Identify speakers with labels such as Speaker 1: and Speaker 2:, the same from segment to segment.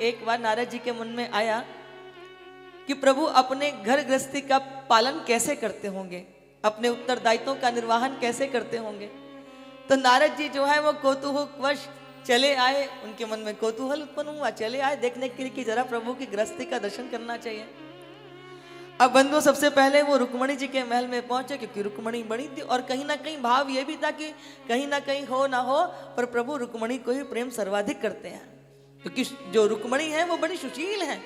Speaker 1: एक बार नारद जी के मन में आया कि प्रभु अपने घर गृहस्थी का पालन कैसे करते होंगे, अपने उत्तरदायित्वों का निर्वहन कैसे करते होंगे। तो नारद जी जो है वो कौतूहलवश चले आए, उनके मन में कौतूहल उत्पन्न हुआ, चले आए देखने के लिए कि जरा प्रभु की गृहस्थी का दर्शन करना चाहिए। अब बंधु सबसे पहले वो रुक्मणी जी के महल में पहुंचे, क्योंकि रुक्मणी बड़ी थी और कहीं ना कहीं भाव ये भी था कि कहीं ना कहीं हो ना हो पर प्रभु रुक्मणी को ही प्रेम सर्वाधिक करते हैं, क्योंकि जो रुक्मणी है वो बड़ी सुशील है।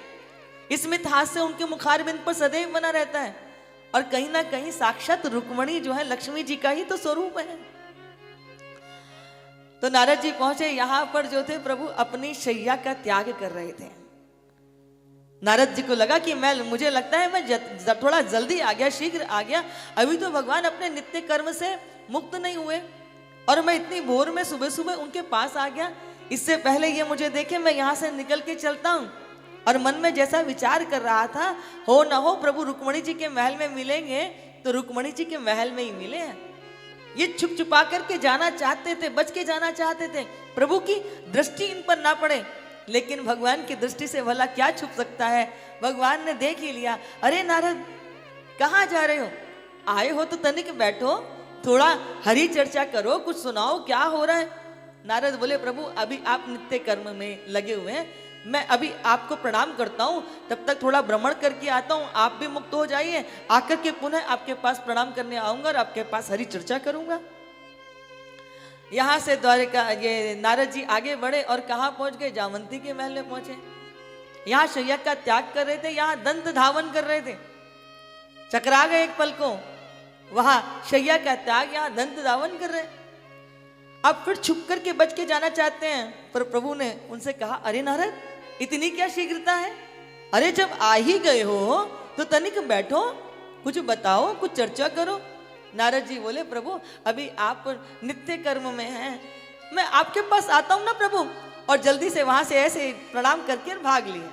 Speaker 1: इस मिथास से उनके मुखारबिंद पर सदैव बना रहता है और कहीं ना कहीं साक्षात रुक्मणी जो है लक्ष्मी जी का ही तो स्वरूप है। तो नारद जी पहुंचे, यहां पर जो थे प्रभु अपनी शैया का त्याग कर रहे थे। नारद जी को लगा कि मुझे लगता है मैं थोड़ा जल्दी आ गया, शीघ्र आ गया, अभी तो भगवान अपने नित्य कर्म से मुक्त नहीं हुए और मैं इतनी भोर में सुबह सुबह उनके पास आ गया। इससे पहले ये मुझे देखे मैं यहाँ से निकल के चलता हूँ। और मन में जैसा विचार कर रहा था, हो ना हो प्रभु रुक्मणी जी के महल में मिलेंगे तो रुक्मणी जी के महल में ही मिले हैं। ये छुप छुपा करके जाना चाहते थे, बच के जाना चाहते थे, प्रभु की दृष्टि इन पर ना पड़े। लेकिन भगवान की दृष्टि से भला क्या छुप सकता है, भगवान ने देख ही लिया। अरे नारद कहाँ जा रहे हो, आए हो तो तनिक बैठो, थोड़ा हरी चर्चा करो, कुछ सुनाओ क्या हो रहा है। नारद बोले प्रभु अभी आप नित्य कर्म में लगे हुए हैं, मैं अभी आपको प्रणाम करता हूँ, तब तक थोड़ा भ्रमण करके आता हूँ, आप भी मुक्त हो जाइए, आकर के पुनः आपके पास प्रणाम करने आऊंगा और आपके पास हरी चर्चा करूंगा। यहाँ से द्वारिका ये नारद जी आगे बढ़े और कहाँ पहुंच गए, जामवंती के महल में पहुंचे। यहाँ शैया का त्याग कर रहे थे, यहाँ दंत धावन कर रहे थे, चकरा गए एक पल को, वहां शैया का त्याग, यहाँ दंत धावन कर रहे। अब फिर छुप करके बच के जाना चाहते हैं, पर प्रभु ने उनसे कहा अरे नारद इतनी क्या शीघ्रता है, अरे जब आ ही गए हो तो तनिक बैठो, कुछ बताओ, कुछ चर्चा करो। नारद जी बोले प्रभु अभी आप नित्य कर्म में हैं, मैं आपके पास आता हूं ना प्रभु, और जल्दी से वहां से ऐसे प्रणाम करके भाग लिए।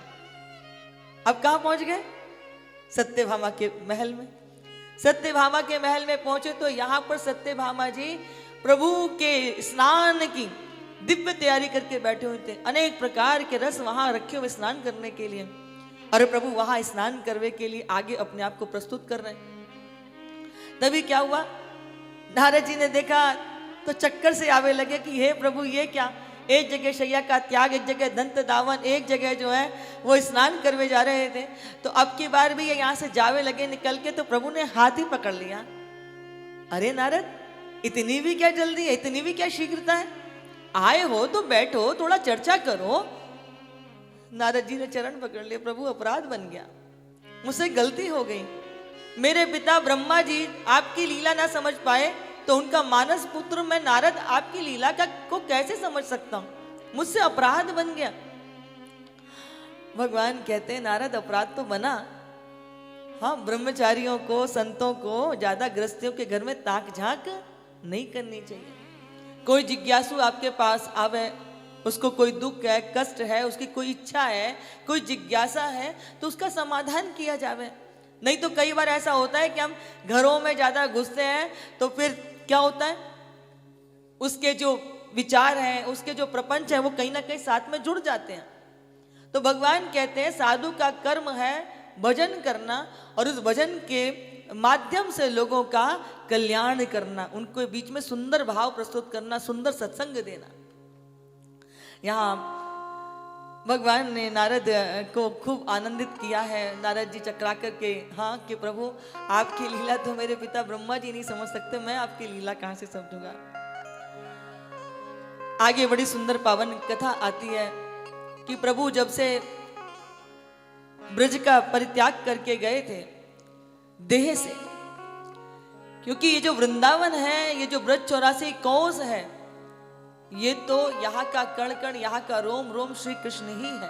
Speaker 1: अब कहां पहुंच गए, सत्यभामा के महल में। सत्यभामा के महल में पहुंचे तो यहां पर सत्यभामा जी प्रभु के स्नान की दिव्य तैयारी करके बैठे हुए थे, अनेक प्रकार के रस वहां रखे हुए स्नान करने के लिए, और प्रभु वहां स्नान करने के लिए आगे अपने आप को प्रस्तुत कर रहे हैं। तभी क्या हुआ, नारद जी ने देखा तो चक्कर से आवे लगे कि हे प्रभु ये क्या, एक जगह शैया का त्याग, एक जगह दंत दावन, एक जगह जो है वो स्नान करवे जा रहे थे। तो अब की बार भी ये यहाँ से जावे लगे निकल के, तो प्रभु ने हाथ ही पकड़ लिया। अरे नारद इतनी भी क्या जल्दी है, इतनी भी क्या शीघ्रता है, आए हो तो बैठो, थोड़ा चर्चा करो। नारद जी ने चरण पकड़ लिए, प्रभु अपराध बन गया, मुझसे गलती हो गई, मेरे पिता ब्रह्मा जी आपकी लीला ना समझ पाए तो उनका मानस पुत्र मैं नारद आपकी लीला को कैसे समझ सकता हूं, मुझसे अपराध बन गया। भगवान कहते हैं नारद अपराध तो बना, हाँ ब्रह्मचारियों को, संतों को ज्यादा गृहस्थियों के घर में ताक झांक नहीं करनी चाहिए। कोई जिज्ञासु आपके पास आवे, उसको कोई दुख है, कष्ट है, उसकी कोई इच्छा है, कोई जिज्ञासा है, तो उसका समाधान किया जावे। नहीं तो कई बार ऐसा होता है कि हम घरों में ज्यादा घुसते हैं तो फिर क्या होता है, उसके जो विचार हैं, उसके जो प्रपंच है वो कहीं ना कहीं साथ में जुड़ जाते हैं। तो भगवान कहते हैं साधु का कर्म है भजन करना, और उस भजन के माध्यम से लोगों का कल्याण करना, उनको बीच में सुंदर भाव प्रस्तुत करना, सुंदर सत्संग देना। यहाँ भगवान ने नारद को खूब आनंदित किया है। नारद जी चकरा करके हाँ कि प्रभु आपकी लीला तो मेरे पिता ब्रह्मा जी नहीं समझ सकते, मैं आपकी लीला कहां से समझूंगा। आगे बड़ी सुंदर पावन कथा आती है कि प्रभु जब से ब्रज का परित्याग करके गए थे देह से, क्योंकि ये जो वृंदावन है, ये जो ब्रज 84 कोस है, ये तो यहाँ का कण कण, यहाँ का रोम रोम श्री कृष्ण ही है।